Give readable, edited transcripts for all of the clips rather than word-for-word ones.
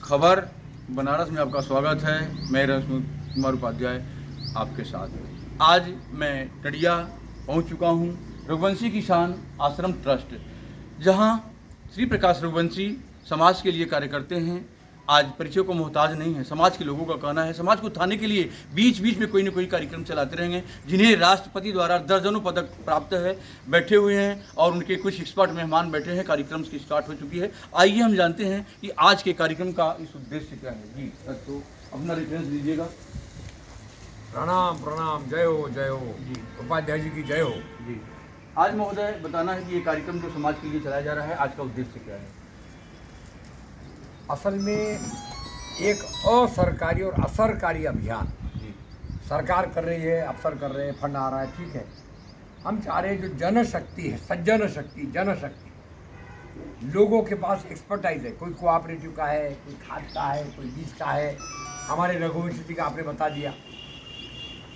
खबर बनारस में आपका स्वागत है। मैं रश्मि कुमार उपाध्याय आपके साथ। आज मैं टडिया पहुंच चुका हूं, रघुवंशी किसान आश्रम ट्रस्ट, जहां श्री प्रकाश रघुवंशी समाज के लिए कार्य करते हैं। आज परिचय को मोहताज नहीं है। समाज के लोगों का कहना है समाज को उठाने के लिए बीच बीच में कोई न कोई कार्यक्रम चलाते रहेंगे, जिन्हें राष्ट्रपति द्वारा दर्जनों पदक प्राप्त है। बैठे हुए हैं और उनके कुछ एक्सपर्ट मेहमान बैठे हैं। कार्यक्रम की स्टार्ट हो चुकी है। आइए हम जानते हैं कि आज के कार्यक्रम का इस उद्देश्य क्या है। जी सर, तो अपना रेफरेंस दीजिएगा। प्रणाम प्रणाम, जय हो जी। उपाध्याय जी की जय हो। जी, आज महोदय बताना है कि ये कार्यक्रम जो समाज के लिए चलाया जा रहा है, आज का उद्देश्य क्या है। असल में एक असरकारी और असरकारी अभियान जी सरकार कर रही है, अफसर कर रहे हैं, फंड आ रहा है, ठीक है। हम चाह रहे हैं जो जनशक्ति है, सज्जन शक्ति, जनशक्ति, लोगों के पास एक्सपर्टाइज है। कोई कोऑपरेटिव का है, कोई खाद का है, कोई बीज का है, हमारे रघुवंशी जी का आपने बता दिया।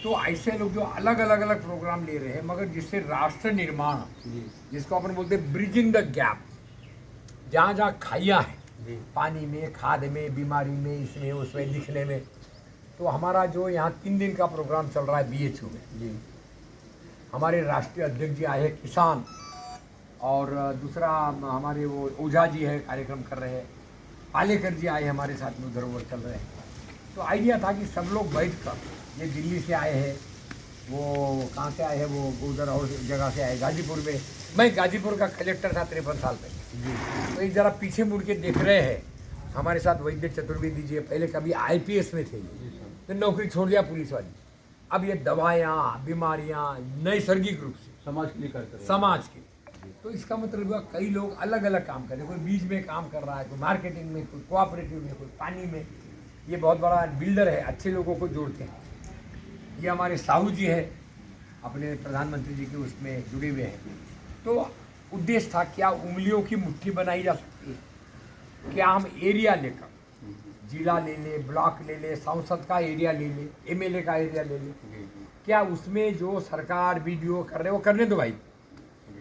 तो ऐसे लोग जो अलग अलग प्रोग्राम ले रहे हैं, मगर जिससे राष्ट्र निर्माण, जी जिसको अपन बोलते हैं ब्रिजिंग द गैप, जहाँ जहाँ खाइयाँ हैं, जी पानी में, खाद में, बीमारी में, इसमें उसमें, लिखने में। तो हमारा जो यहाँ 3 दिन का प्रोग्राम चल रहा है BHU में, जी हमारे राष्ट्रीय अध्यक्ष जी आए हैं किसान, और दूसरा हमारे वो ओझा जी है, कार्यक्रम कर रहे हैं, पालेकर जी आए हमारे साथ में, उधर उधर चल रहे हैं। तो आइडिया था कि सब लोग बैठ कर, ये दिल्ली से आए हैं, वो कहाँ से आए हैं, वो उधर और जगह से आए, गाजीपुर में। मैं गाजीपुर का कलेक्टर था 53 साल पहले। जी तो एक ज़रा पीछे मुड़ के देख रहे हैं, हमारे साथ वैद्य चतुर्वेदी जी पहले कभी IPS में थे, तो नौकरी छोड़ दिया पुलिस वाली। अब ये दवाइयाँ, बीमारियाँ नैसर्गिक रूप से समाज के लिए करते हैं। समाज के, तो इसका मतलब हुआ कई लोग अलग अलग काम कर रहे हैं। कोई बीज में काम कर रहा है, कोई मार्केटिंग में, कोई कोऑपरेटिव में, कोई पानी में। ये बहुत बड़ा बिल्डर है, अच्छे लोगों को जोड़ते हैं। ये हमारे साहू जी है, अपने प्रधानमंत्री जी के उसमें जुड़े हुए हैं। तो उद्देश्य था क्या उंगलियों की मुट्ठी बनाई जा सकती है, क्या हम एरिया लेकर, जिला ले ले, ब्लॉक ले ले, संसद का एरिया ले ले, MLA का एरिया ले ले, क्या उसमें जो सरकार वीडियो कर रहे वो करने दो भाई।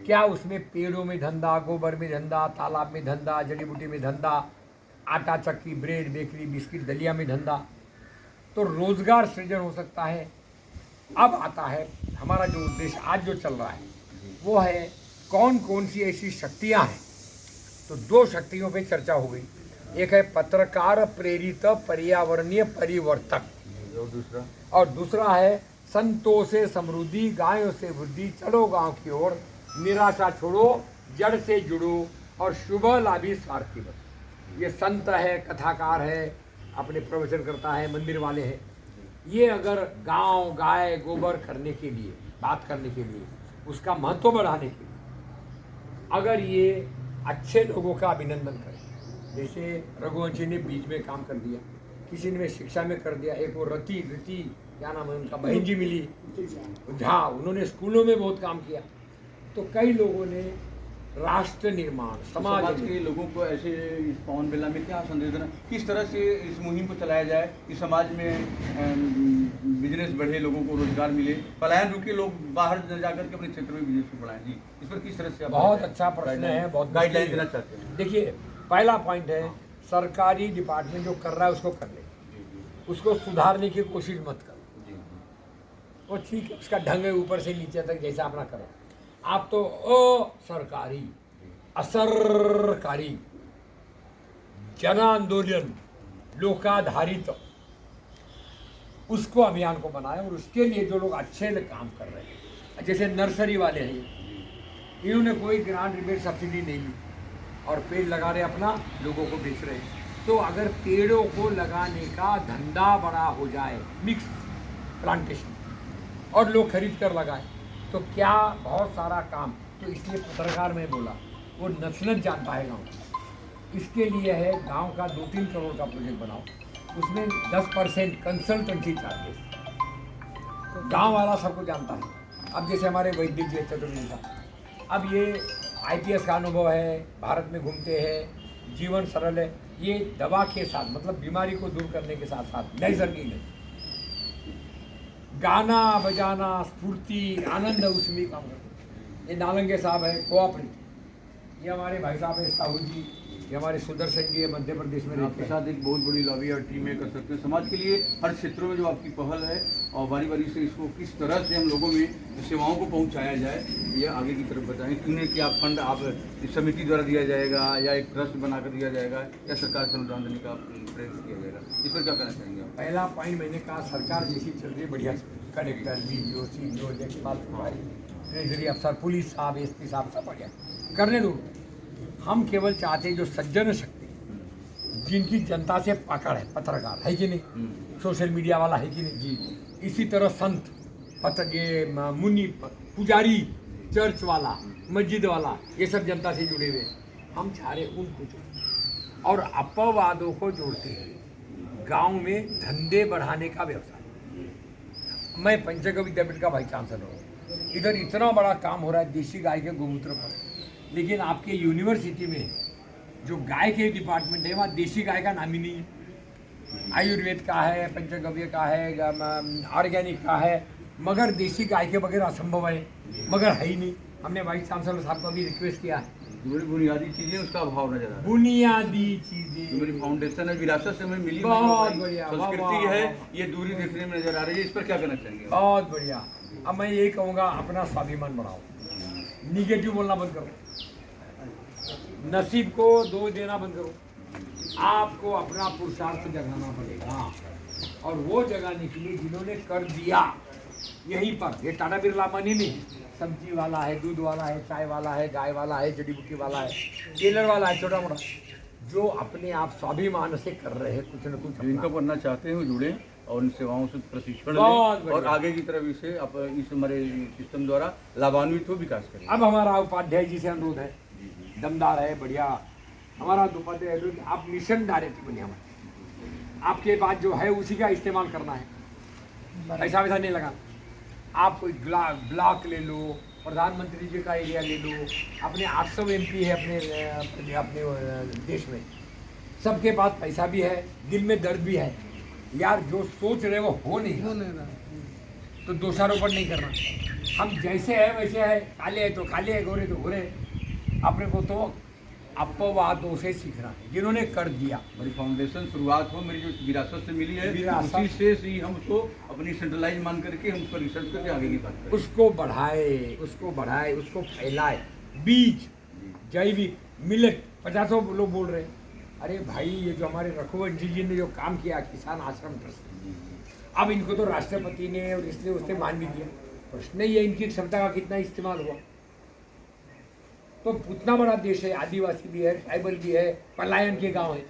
क्या उसमें पेड़ों में धंधा, गोबर में धंधा, तालाब में धंधा, जड़ी बूटी में धंधा, आटा चक्की, ब्रेड, बेकरी, बिस्किट, दलिया में धंधा, तो रोजगार सृजन हो सकता है। अब आता है हमारा जो उद्देश्य आज जो चल रहा है, वो है कौन कौन सी ऐसी शक्तियां हैं। तो 2 शक्तियों पे चर्चा हो गई। एक है पत्रकार प्रेरित पर्यावरणीय परिवर्तक, और दूसरा है संतों से समृद्धि, गायों से वृद्धि, चलो गांव की ओर, निराशा छोड़ो, जड़ से जुड़ो, और शुभ लाभी स्वार्थी बनो। ये संत है, कथाकार है, अपने प्रवचन करता है, मंदिर वाले हैं। ये अगर गांव, गाय, गोबर करने के लिए, बात करने के लिए, उसका महत्व बढ़ाने के लिए, अगर ये अच्छे लोगों का अभिनंदन करें, जैसे रघुवंशी ने बीज में काम कर दिया, किसी ने शिक्षा में कर दिया, एक वो रति क्या नाम है उनका, बहन जी मिली झा, उन्होंने स्कूलों में बहुत काम किया। तो कई लोगों ने राष्ट्र निर्माण, समाज के लोगों को ऐसे इस पवन बेला में क्या संदेश देना, किस तरह से इस मुहिम को चलाया जाए कि समाज में बिजनेस बढ़े, लोगों को रोजगार मिले, पलायन रुके, लोग बाहर जाकर के अपने क्षेत्र में बिजनेस को बढ़ाएं। जी, इस पर किस तरह से बहुत अच्छा प्रश्न है, बहुत गाइडलाइन देना चाहते हैं। देखिए, पहला पॉइंट है, सरकारी डिपार्टमेंट जो कर रहा है उसको कर ले, उसको सुधारने की कोशिश मत करो। वो ठीक है, उसका ढंग है ऊपर से नीचे तक जैसा अपना करो। आप तो असरकारी, असरकारी, जन आंदोलन, लोकाधारित, उसको अभियान को बनाए। और उसके लिए जो लोग अच्छे काम कर रहे हैं, जैसे नर्सरी वाले हैं, इन्होंने कोई ग्रांट रिबेट सब्सिडी नहीं ली और पेड़ लगा रहे, अपना लोगों को बेच रहे हैं। तो अगर पेड़ों को लगाने का धंधा बड़ा हो जाए, मिक्स प्लांटेशन, और लोग खरीद कर लगाए, तो क्या बहुत सारा काम। तो इसलिए पत्रकार में बोला, वो नस्लन जान पाएगा। इसके लिए है गांव का 2-3 करोड़ का प्रोजेक्ट बनाओ, उसमें 10% कंसल्टेंसी चार्जेस, तो गांव वाला सबको जानता है। अब जैसे हमारे वैद्य जी चतुर्वेदी था, अब ये IPS का अनुभव है, भारत में घूमते हैं, जीवन सरल है। ये दवा के साथ, मतलब बीमारी को दूर करने के साथ साथ नैसर्गिक है, गाना बजाना, स्फूर्ति, आनंद, उसमें काम करते हैं। ये नालंगे साहब है, कोऑपरेटिव। ये हमारे भाई साहब है साहू जी, ये हमारे सुदर्शन जी है, मध्य प्रदेश में रहते आपके हैं। साथ एक बहुत बड़ी लॉबी और टीम कर सकते हैं समाज के लिए हर क्षेत्रों में जो आपकी पहल है, और बारी बारी से इसको किस तरह से हम लोगों में सेवाओं को पहुंचाया जाए, ये आगे की तरफ बताएं। किन्हें क्या फंड आप इस समिति द्वारा दिया जाएगा, या एक ट्रस्ट बनाकर दिया जाएगा, या सरकार से अनुदान देने का प्रयास किया जाएगा, इस पर क्या कहना चाहेंगे आप? पहला पॉइंट मैंने कहा, सरकार जैसी चल रही है बढ़िया, कलेक्टर BDO CDO लेखपाल प्रभारी, ट्रेजरी अफसर, पुलिस साहब, SP साहब, सब बढ़िया करने दो। हम केवल चाहते हैं जो सज्जन शक्ति, जिनकी जनता से पकड़ है, पत्रकार है कि नहीं, सोशल मीडिया वाला है कि नहीं, जी इसी तरह संत, मुनि, पुजारी, चर्च वाला, मस्जिद वाला, ये सब जनता से जुड़े हुए, हम चाह रहे उनको जोड़ते और अपवादों को जोड़ते हैं। गांव में धंधे बढ़ाने का व्यवसाय। मैं पंचगव्य विद्यापीठ का वाइस चांसलर हूँ, इधर इतना बड़ा काम हो रहा है देशी गाय के गोमूत्र पर, लेकिन आपके यूनिवर्सिटी में जो गाय के डिपार्टमेंट है वहाँ देशी गाय का नाम ही नहीं है। आयुर्वेद का है, पंचगव्य का है, ऑर्गेनिक का है, मगर देशी गाय के बगैर असंभव है, मगर है ही नहीं। हमने वाइस चांसलर साहब को भी रिक्वेस्ट किया है। जो बड़ी बुनियादी चीजें उसका अभाव नजर आ रहा है। बुनियादी जो चीजें मेरी फाउंडेशन है, विरासत से हमें मिली बहुत बढ़िया, वाह, संस्कृति वाह, है, वाह। ये दूरी देखने में नजर आ रही है, इस पर क्या कहना चाहेंगे आप? बहुत बढ़िया। अब मैं यही कहूँगा, अपना स्वाभिमान बढ़ाओ, निगेटिव बोलना बंद करो, नसीब को दोष देना बंद करो। आपको अपना पुरुषार्थ जगाना पड़ेगा, और वो जगाने के लिए जिन्होंने कर दिया यहीं पर, ये टाटा बिरला मनी नहीं, सब्जी वाला है, दूध वाला है, चाय वाला है, गाय वाला है, जड़ी बूटी वाला है, टेलर वाला है, छोटा मोटा, जो अपने आप स्वाभिमान से कर रहे हैं कुछ न कुछ जो इनका अपना। बनना चाहते हैं वो जुड़े और इन सेवाओं से प्रशिक्षण बहुत लें और बढ़िया। आगे की तरफ इसे इस हमारे सिस्टम द्वारा लाभान्वित हो, विकास करें। अब हमारा उपाध्याय जी से अनुरोध है, दमदार है, बढ़िया हमारा उपाध्याय है, तो आप मिशन डायरेक्टर बनिए हमारे, आपके पास जो है उसी का इस्तेमाल करना है, पैसा वैसा नहीं लगाना। आप कोई ब्लॉक ले लो, प्रधानमंत्री जी का एरिया ले लो, अपने 800 MP है अपने देश में, सबके पास पैसा भी है, दिल में दर्द भी है यार, जो सोच रहे वो हो नहीं रहा, तो दोषारोपण नहीं करना। हम जैसे है वैसे है, काले है तो काले है, गोरे तो गोरे, अपने को तो अपवादों से सीखना है, जिन्होंने कर दिया। हमारी फाउंडेशन शुरुआत हो, मेरी जो विरासत से मिली है, विरासत। उसी से ही हम उसको अपनी सेंट्रलाइज मान करके हम उस पर रिसर्च करके आगे की बात करें। उसको बढ़ाए, उसको फैलाए। बीज, जैविक, मिलेट, 50 लोग बोल रहे हैं। अरे भाई, ये जो हमारे रघुवंशी जी ने जो काम किया किसान आश्रम ट्रस्ट, अब इनको तो राष्ट्रपति ने और इसने उसने मान भी दिया। प्रश्न ये इनकी क्षमता का कितना इस्तेमाल हुआ। तो उतना बड़ा देश है, आदिवासी भी है, ट्राइबल भी है, पलायन के गांव है,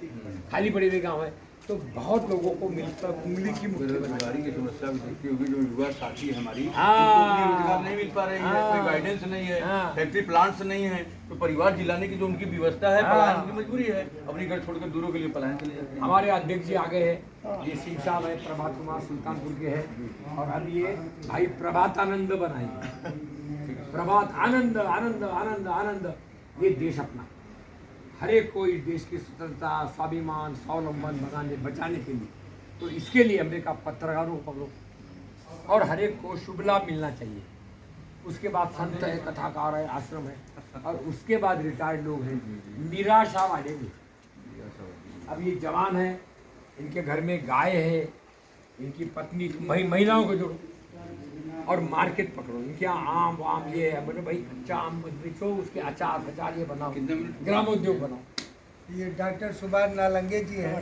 खाली पड़े हुए गांव है, तो बहुत लोगों को मिलकर उंगली की मुट्ठी बनाई। बेरोजगारी की समस्या भी देखते हुए जो युवा साथी है हमारी, हाँ। उनको अपनी रोजगार नहीं मिल पा रही है, हाँ। कोई गाइडेंस नहीं है, हाँ। फैक्ट्री प्लांट्स नहीं है, तो परिवार जिलाने की जो उनकी व्यवस्था है, हाँ। पलायन की मजबूरी है, अपनी घर छोड़कर दूरों के लिए पलायन चले जाते हैं। हमारे अध्यक्ष जी आगे हैं, ये सिंह साहब है, प्रभात कुमार सुल्तानपुर के हैं, और अब ये भाई प्रभात आनंद बनाएंगे। प्रभात आनंद आनंद आनंद आनंद, ये देश अपना, हर एक को इस देश की स्वतंत्रता, स्वाभिमान, स्वावलंबन बचाने के लिए, तो इसके लिए हमने कहा पत्रकारों को पकड़ो, और हर एक को शुभ लाभ मिलना चाहिए। उसके बाद संत है, कथाकार है, आश्रम है, और उसके बाद रिटायर्ड लोग हैं, निराशा वाले भी। अब ये जवान है, इनके घर में गाय है, इनकी पत्नी, महिलाओं को जोड़ो और मार्केट पकड़ो। इनके यहाँ आम वाम ये है, बोले भाई कच्चा आम मत बेचो, उसके अचार ये बनाओ, ग्रामोद्योग बनाओ। ये डॉक्टर सुभाष नालंगे जी हैं,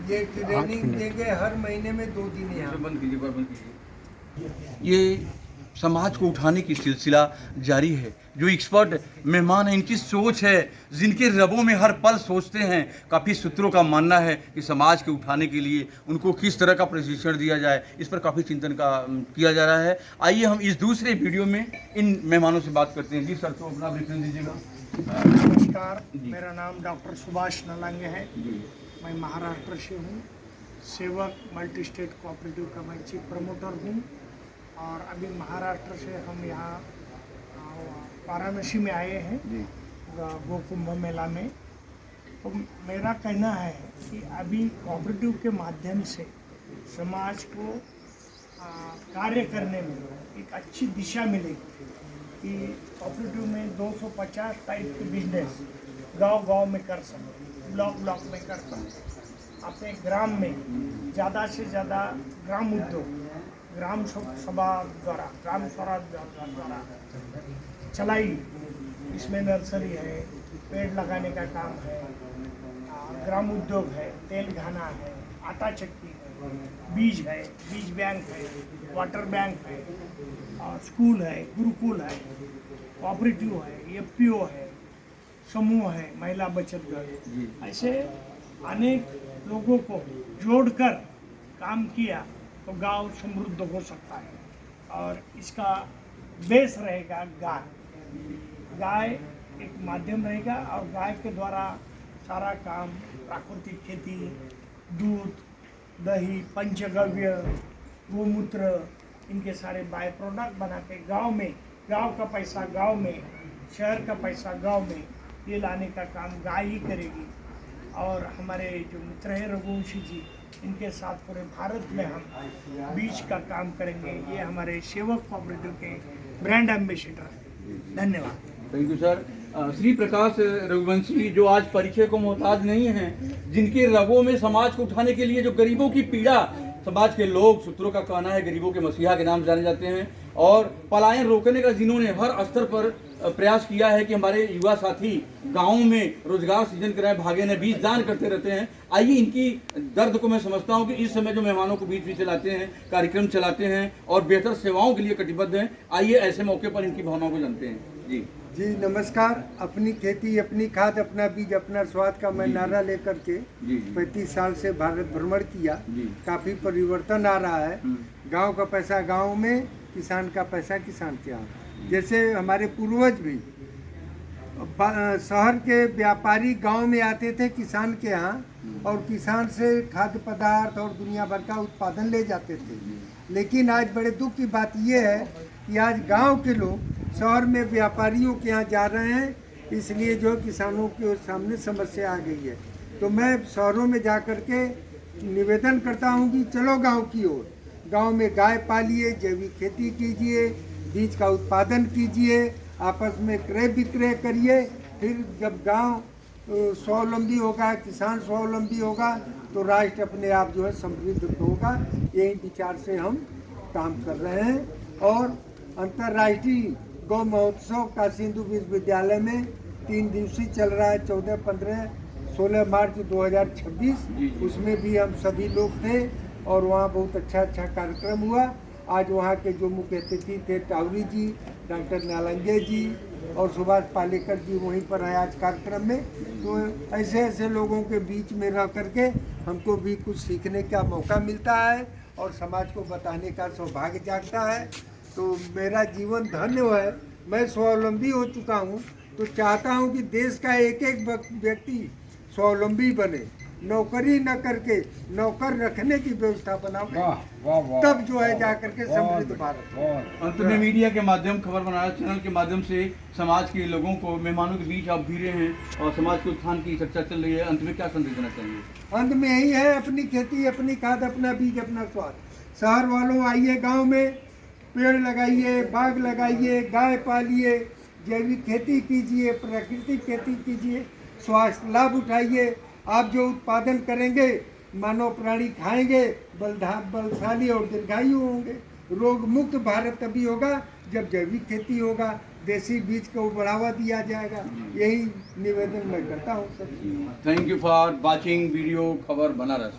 ये ट्रेनिंग देंगे हर महीने में 2 दिन यहाँ। बंद कीजिए, बंद कीजिए। ये समाज को उठाने की सिलसिला जारी है। जो एक्सपर्ट मेहमान हैं, इनकी सोच है, जिनके रबों में हर पल सोचते हैं। काफ़ी सूत्रों का मानना है कि समाज के उठाने के लिए उनको किस तरह का प्रशिक्षण दिया जाए, इस पर काफ़ी चिंतन का किया जा रहा है। आइए हम इस दूसरे वीडियो में इन मेहमानों से बात करते हैं। जी सर, तो अपना ब्रीफिंग दीजिएगा। नमस्कार, जी। मेरा नाम डॉक्टर सुभाष नालंगे है। मैं महाराष्ट्र से हूँ, सेवक मल्टी स्टेट कोऑपरेटिव का मैं चीफ प्रमोटर हूँ, और अभी महाराष्ट्र से हम यहाँ वाराणसी में आए हैं गोकुंभ मेला में। तो मेरा कहना है कि अभी कोऑपरेटिव के माध्यम से समाज को कार्य करने में एक अच्छी दिशा मिलेगी कि कोऑपरेटिव में 250 टाइप के बिजनेस गांव-गांव में कर सकें, ब्लॉक में कर सकें। अपने ग्राम में ज़्यादा से ज़्यादा ग्राम उद्योग, ग्राम सभा द्वारा, ग्राम स्वराज द्वारा चलाई। इसमें नर्सरी है, पेड़ लगाने का काम है, ग्राम उद्योग है, तेल घाना है, आटा चक्की है, बीज है, बीज बैंक है, वाटर बैंक है, और स्कूल है, गुरुकुल है, कोऑपरेटिव है, एफपीओ है, समूह है, महिला बचत घर। ऐसे अनेक लोगों को जोड़कर काम किया तो गांव समृद्ध हो सकता है। और इसका बेस रहेगा गाय। गाय एक माध्यम रहेगा और गाय के द्वारा सारा काम, प्राकृतिक खेती, दूध, दही, पंचगव्य, गोमूत्र, इनके सारे बाय प्रोडक्ट बना के गाँव में, गाँव का पैसा गाँव में, शहर का पैसा गाँव में, ये लाने का काम गाय ही करेगी। और हमारे जो मित्र हैं रघुवंशी जी, इनके साथ पूरे भारत में हम बीज का काम करेंगे। ये हमारे सेवक कोऑपरेटिव के ब्रांड एम्बेसडर हैं। धन्यवाद। Thank you sir. Shri Prakash Raghuvanshi जो आज परिचय को मोहताज नहीं हैं, जिनके रगों में समाज को उठाने के लिए जो गरीबों की पीड़ा, समाज के लोग, सूत्रों का कहना है गरीबों के मसीहा के नाम जाने जाते हैं, और पलायन रोकने का जिन्होंने हर स्तर पर प्रयास किया है कि हमारे युवा साथी गाँव में रोजगार सृजन कराएं, भागे न बीज दान करते रहते हैं। आइए इनकी दर्द को मैं समझता हूं कि इस समय जो मेहमानों को बीच बीच चलाते हैं, कार्यक्रम चलाते हैं और बेहतर सेवाओं के लिए कटिबद्ध हैं, आइए ऐसे मौके पर इनकी भावनाओं को जानते हैं। जी नमस्कार। अपनी खेती, अपनी खाद, अपना बीज, अपना स्वाद का मैं नारा लेकर के 35 साल से भारत भ्रमण किया। काफ़ी परिवर्तन आ रहा है। गांव का पैसा गांव में, किसान का पैसा किसान के यहाँ। जैसे हमारे पूर्वज भी शहर के व्यापारी गांव में आते थे किसान के यहाँ, और किसान से खाद्य पदार्थ और दुनिया भर का उत्पादन ले जाते थे। लेकिन आज बड़े दुख की बात यह है कि आज गांव के लोग शहर में व्यापारियों के यहाँ जा रहे हैं, इसलिए जो किसानों के सामने समस्या आ गई है। तो मैं शहरों में जा कर के निवेदन करता हूँ कि चलो गांव की ओर। गांव में गाय पालिए, जैविक खेती कीजिए, बीज का उत्पादन कीजिए, आपस में क्रय विक्रय करिए। फिर जब गांव स्वावलंबी होगा, किसान स्वावलंबी होगा, तो राष्ट्र अपने आप जो है समृद्ध होगा। यही विचार से हम काम कर रहे हैं। और अंतर्राष्ट्रीय गौ महोत्सव काशी हिंदू विश्वविद्यालय में 3 दिवसीय चल रहा है, 14, 15, 16 मार्च 2026। उसमें भी हम सभी लोग थे और वहाँ बहुत अच्छा कार्यक्रम हुआ। आज वहाँ के जो मुख्य अतिथि थे, टावरी जी, डॉक्टर नालंगे जी और सुभाष पालेकर जी वहीं पर है आज कार्यक्रम में। तो ऐसे ऐसे लोगों के बीच में रह करके हमको भी कुछ सीखने का मौका मिलता है और समाज को बताने का सौभाग्य जागता है। तो मेरा जीवन धन्य है। मैं स्वावलंबी हो चुका हूँ, तो चाहता हूँ कि देश का एक एक व्यक्ति स्वावलंबी बने, नौकरी न करके नौकर रखने की व्यवस्था बनाओ, तब जो है जा करके समृद्ध भारत। अंत में मीडिया के माध्यम, खबर बनाना चैनल के माध्यम से समाज के लोगों को, मेहमानों के बीच आप भिड़े हैं और समाज के उत्थान की चर्चा चल रही है, अंत में क्या संदेश देना चाहेंगे? अंत में यही है, अपनी खेती, अपनी खाद, अपना बीज, अपना स्वाद। शहर वालों आइए, गाँव में पेड़ लगाइए, बाग लगाइए, गाय पालिए, जैविक खेती कीजिए, प्राकृतिक खेती कीजिए, स्वास्थ्य लाभ उठाइए। आप जो उत्पादन करेंगे, मानव प्राणी खाएंगे, बलशाली और दीर्घायु होंगे। रोग मुक्त भारत तभी होगा जब जैविक खेती होगा, देसी बीज को बढ़ावा दिया जाएगा। यही निवेदन मैं करता हूँ sir. Thank you for watching video खबर बनारस।